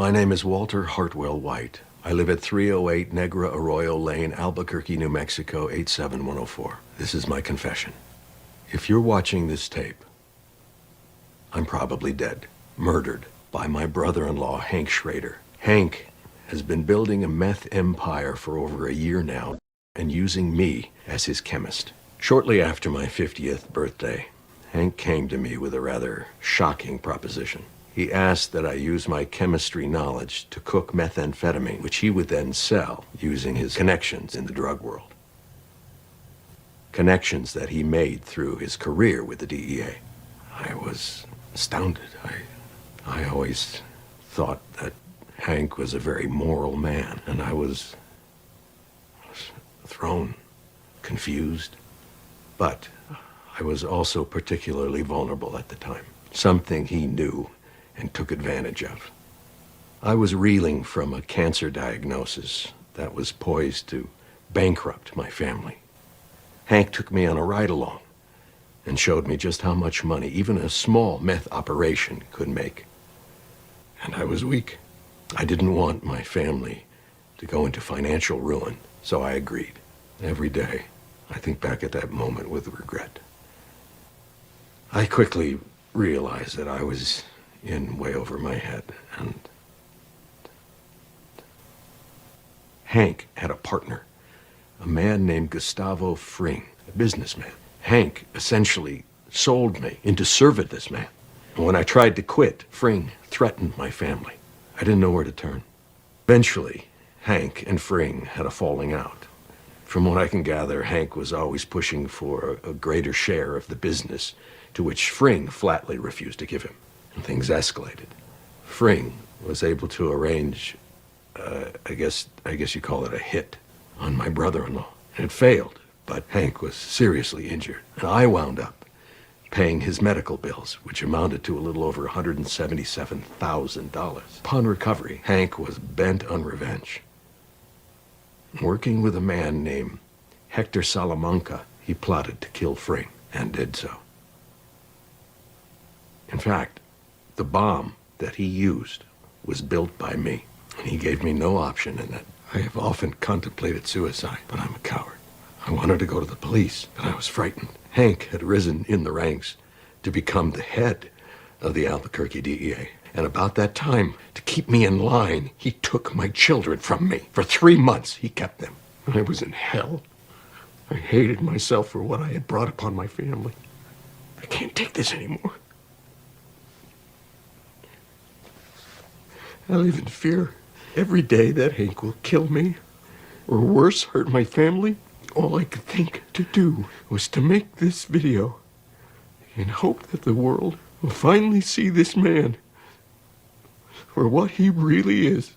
My name is Walter Hartwell White. I live at 308 Negra Arroyo Lane, Albuquerque, New Mexico, 87104. This is my confession. If you're watching this tape, I'm probably dead, murdered by my brother-in-law, Hank Schrader. Hank has been building a meth empire for over a year now and using me as his chemist. Shortly after my 50th birthday, Hank came to me with a rather shocking proposition. He asked that I use my chemistry knowledge to cook methamphetamine, which he would then sell using his connections in the drug world. Connections that he made through his career with the DEA. I was astounded. I always thought that Hank was a very moral man, and I was thrown, confused. But I was also particularly vulnerable at the time, something he knew and took advantage of. I was reeling from a cancer diagnosis that was poised to bankrupt my family. Hank took me on a ride-along and showed me just how much money even a small meth operation could make. And I was weak. I didn't want my family to go into financial ruin, so I agreed. Every day, I think back at that moment with regret. I quickly realized that I was in way over my head, and Hank had a partner, a man named Gustavo Fring, a businessman. Hank essentially sold me into serving this man. And when I tried to quit, Fring threatened my family. I didn't know where to turn. Eventually, Hank and Fring had a falling out. From what I can gather, Hank was always pushing for a greater share of the business, to which Fring flatly refused to give him. And things escalated. Fring was able to arrange, I guess you call it a hit, on my brother-in-law. And it failed, but Hank was seriously injured. And I wound up paying his medical bills, which amounted to a little over $177,000. Upon recovery, Hank was bent on revenge. Working with a man named Hector Salamanca, he plotted to kill Fring, and did so. In fact, the bomb that he used was built by me, and he gave me no option in it. I have often contemplated suicide, but I'm a coward. I wanted to go to the police, but I was frightened. Hank had risen in the ranks to become the head of the Albuquerque DEA. And about that time, to keep me in line, he took my children from me. For 3 months, he kept them. I was in hell. I hated myself for what I had brought upon my family. I can't take this anymore. I live in fear. Every day that Hank will kill me, or worse, hurt my family. All I could think to do was to make this video and hope that the world will finally see this man for what he really is.